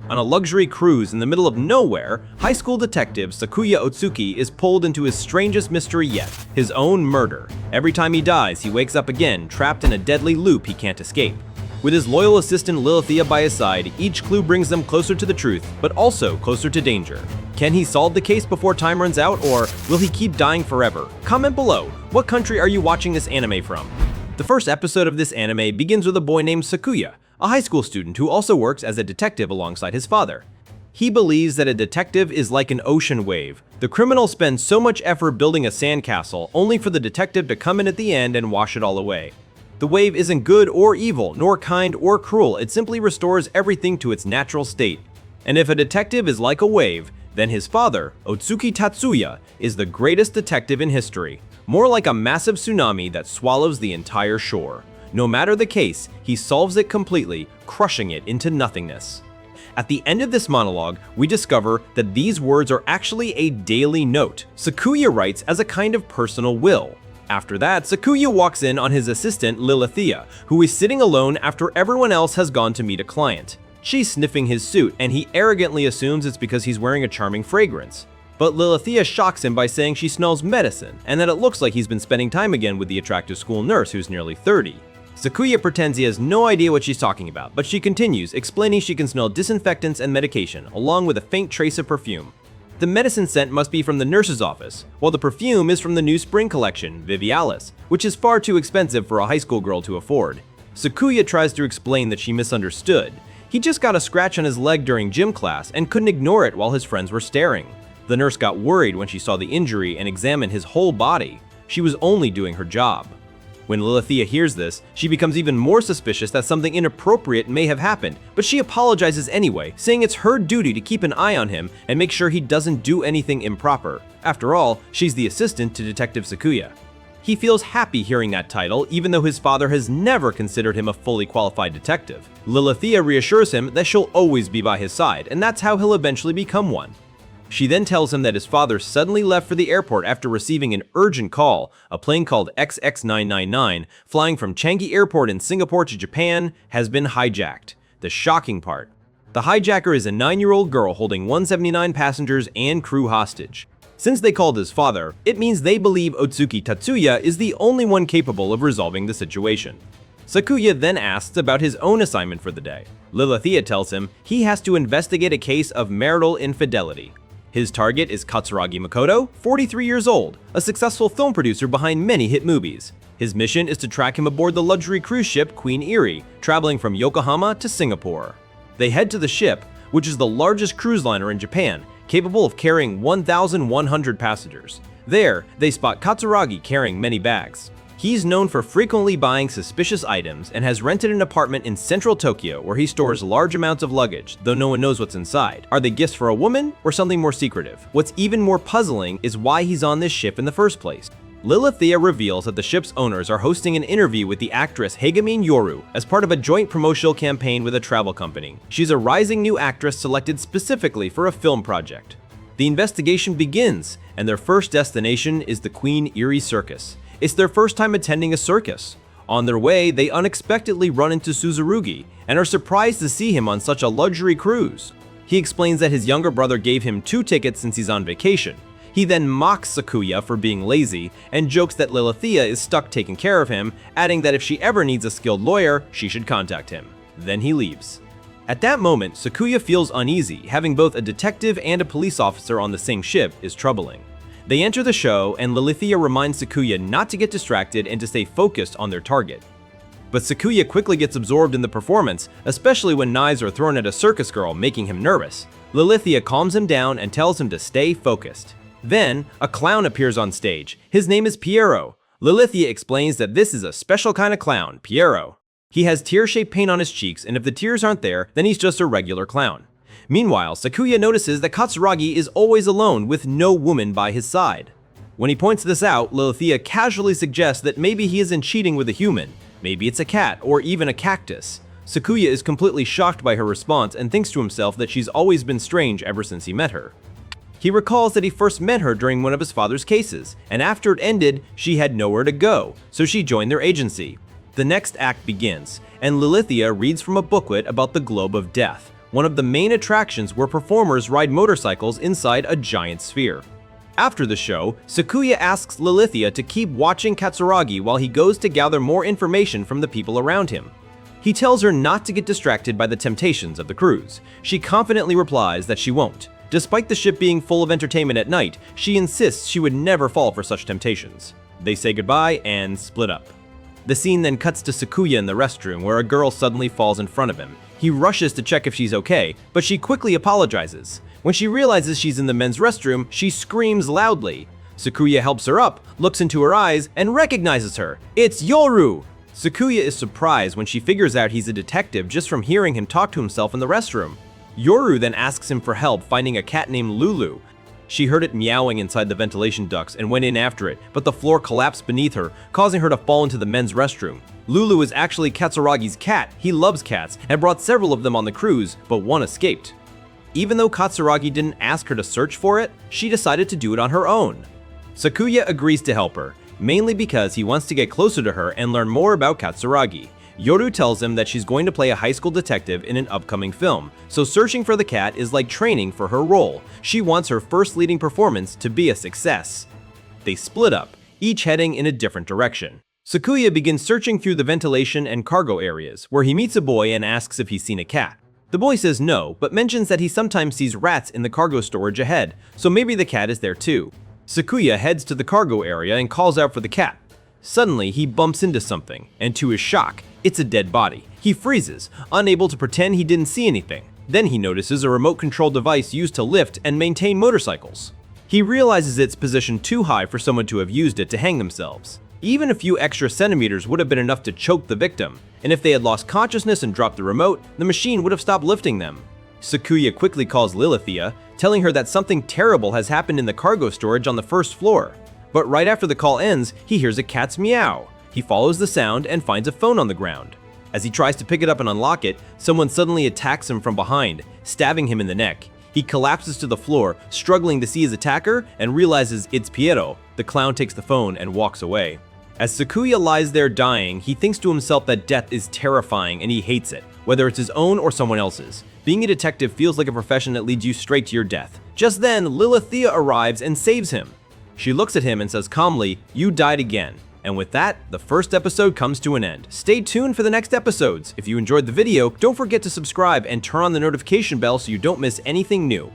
On a luxury cruise in the middle of nowhere, high school detective Sakuya Otsuki is pulled into his strangest mystery yet, his own murder. Every time he dies, he wakes up again, trapped in a deadly loop he can't escape. With his loyal assistant Lilithia by his side, each clue brings them closer to the truth, but also closer to danger. Can he solve the case before time runs out, or will he keep dying forever? Comment below, what country are you watching this anime from? The first episode of this anime begins with a boy named Sakuya, a high school student who also works as a detective alongside his father. He believes that a detective is like an ocean wave. The criminal spends so much effort building a sandcastle, only for the detective to come in at the end and wash it all away. The wave isn't good or evil, nor kind or cruel, it simply restores everything to its natural state. And if a detective is like a wave, then his father, Otsuki Tatsuya, is the greatest detective in history, more like a massive tsunami that swallows the entire shore. No matter the case, he solves it completely, crushing it into nothingness. At the end of this monologue, we discover that these words are actually a daily note. Sakuya writes as a kind of personal will. After that, Sakuya walks in on his assistant Lilithia, who is sitting alone after everyone else has gone to meet a client. She's sniffing his suit, and he arrogantly assumes it's because he's wearing a charming fragrance. But Lilithia shocks him by saying she smells medicine, and that it looks like he's been spending time again with the attractive school nurse who's nearly 30. Sakuya pretends he has no idea what she's talking about, but she continues, explaining she can smell disinfectants and medication, along with a faint trace of perfume. The medicine scent must be from the nurse's office, while the perfume is from the new spring collection, Vivialis, which is far too expensive for a high school girl to afford. Sakuya tries to explain that she misunderstood. He just got a scratch on his leg during gym class and couldn't ignore it while his friends were staring. The nurse got worried when she saw the injury and examined his whole body. She was only doing her job. When Lilithia hears this, she becomes even more suspicious that something inappropriate may have happened, but she apologizes anyway, saying it's her duty to keep an eye on him and make sure he doesn't do anything improper. After all, she's the assistant to Detective Sakuya. He feels happy hearing that title, even though his father has never considered him a fully qualified detective. Lilithia reassures him that she'll always be by his side, and that's how he'll eventually become one. She then tells him that his father suddenly left for the airport after receiving an urgent call. A plane called XX999, flying from Changi Airport in Singapore to Japan, has been hijacked. The shocking part: the hijacker is a 9-year-old girl holding 179 passengers and crew hostage. Since they called his father, it means they believe Otsuki Tatsuya is the only one capable of resolving the situation. Sakuya then asks about his own assignment for the day. Lilithia tells him he has to investigate a case of marital infidelity. His target is Katsuragi Makoto, 43 years old, a successful film producer behind many hit movies. His mission is to track him aboard the luxury cruise ship Queen Erie, traveling from Yokohama to Singapore. They head to the ship, which is the largest cruise liner in Japan, capable of carrying 1,100 passengers. There, they spot Katsuragi carrying many bags. He's known for frequently buying suspicious items and has rented an apartment in central Tokyo where he stores large amounts of luggage, though no one knows what's inside. Are they gifts for a woman or something more secretive? What's even more puzzling is why he's on this ship in the first place. Lilithia reveals that the ship's owners are hosting an interview with the actress Hagamine Yoru as part of a joint promotional campaign with a travel company. She's a rising new actress selected specifically for a film project. The investigation begins, and their first destination is the Queen Erie Circus. It's their first time attending a circus. On their way, they unexpectedly run into Suzurugi and are surprised to see him on such a luxury cruise. He explains that his younger brother gave him 2 tickets since he's on vacation. He then mocks Sakuya for being lazy and jokes that Lilithia is stuck taking care of him, adding that if she ever needs a skilled lawyer, she should contact him. Then he leaves. At that moment, Sakuya feels uneasy. Having both a detective and a police officer on the same ship is troubling. They enter the show, and Lilithia reminds Sakuya not to get distracted and to stay focused on their target. But Sakuya quickly gets absorbed in the performance, especially when knives are thrown at a circus girl, making him nervous. Lilithia calms him down and tells him to stay focused. Then, a clown appears on stage. His name is Piero. Lilithia explains that this is a special kind of clown, Piero. He has tear-shaped paint on his cheeks, and if the tears aren't there, then he's just a regular clown. Meanwhile, Sakuya notices that Katsuragi is always alone with no woman by his side. When he points this out, Lilithia casually suggests that maybe he isn't cheating with a human. Maybe it's a cat or even a cactus. Sakuya is completely shocked by her response and thinks to himself that she's always been strange ever since he met her. He recalls that he first met her during one of his father's cases, and after it ended, she had nowhere to go, so she joined their agency. The next act begins, and Lilithia reads from a booklet about the Globe of Death, one of the main attractions where performers ride motorcycles inside a giant sphere. After the show, Sakuya asks Lilithia to keep watching Katsuragi while he goes to gather more information from the people around him. He tells her not to get distracted by the temptations of the cruise. She confidently replies that she won't. Despite the ship being full of entertainment at night, she insists she would never fall for such temptations. They say goodbye and split up. The scene then cuts to Sakuya in the restroom where a girl suddenly falls in front of him. He rushes to check if she's okay, but she quickly apologizes. When she realizes she's in the men's restroom, she screams loudly. Sakuya helps her up, looks into her eyes, and recognizes her. It's Yoru! Sakuya is surprised when she figures out he's a detective just from hearing him talk to himself in the restroom. Yoru then asks him for help finding a cat named Lulu. She heard it meowing inside the ventilation ducts and went in after it, but the floor collapsed beneath her, causing her to fall into the men's restroom. Lulu is actually Katsuragi's cat. He loves cats and brought several of them on the cruise, but one escaped. Even though Katsuragi didn't ask her to search for it, she decided to do it on her own. Sakuya agrees to help her, mainly because he wants to get closer to her and learn more about Katsuragi. Yoru tells him that she's going to play a high school detective in an upcoming film, so searching for the cat is like training for her role. She wants her first leading performance to be a success. They split up, each heading in a different direction. Sakuya begins searching through the ventilation and cargo areas, where he meets a boy and asks if he's seen a cat. The boy says no, but mentions that he sometimes sees rats in the cargo storage ahead, so maybe the cat is there too. Sakuya heads to the cargo area and calls out for the cat. Suddenly, he bumps into something, and to his shock, it's a dead body. He freezes, unable to pretend he didn't see anything. Then he notices a remote control device used to lift and maintain motorcycles. He realizes it's positioned too high for someone to have used it to hang themselves. Even a few extra centimeters would have been enough to choke the victim, and if they had lost consciousness and dropped the remote, the machine would have stopped lifting them. Sakuya quickly calls Lilithia, telling her that something terrible has happened in the cargo storage on the first floor. But right after the call ends, he hears a cat's meow. He follows the sound and finds a phone on the ground. As he tries to pick it up and unlock it, someone suddenly attacks him from behind, stabbing him in the neck. He collapses to the floor, struggling to see his attacker, and realizes it's Piero. The clown takes the phone and walks away. As Sakuya lies there dying, he thinks to himself that death is terrifying and he hates it, whether it's his own or someone else's. Being a detective feels like a profession that leads you straight to your death. Just then, Lilithia arrives and saves him. She looks at him and says calmly, "You died again." And with that, the first episode comes to an end. Stay tuned for the next episodes. If you enjoyed the video, don't forget to subscribe and turn on the notification bell so you don't miss anything new.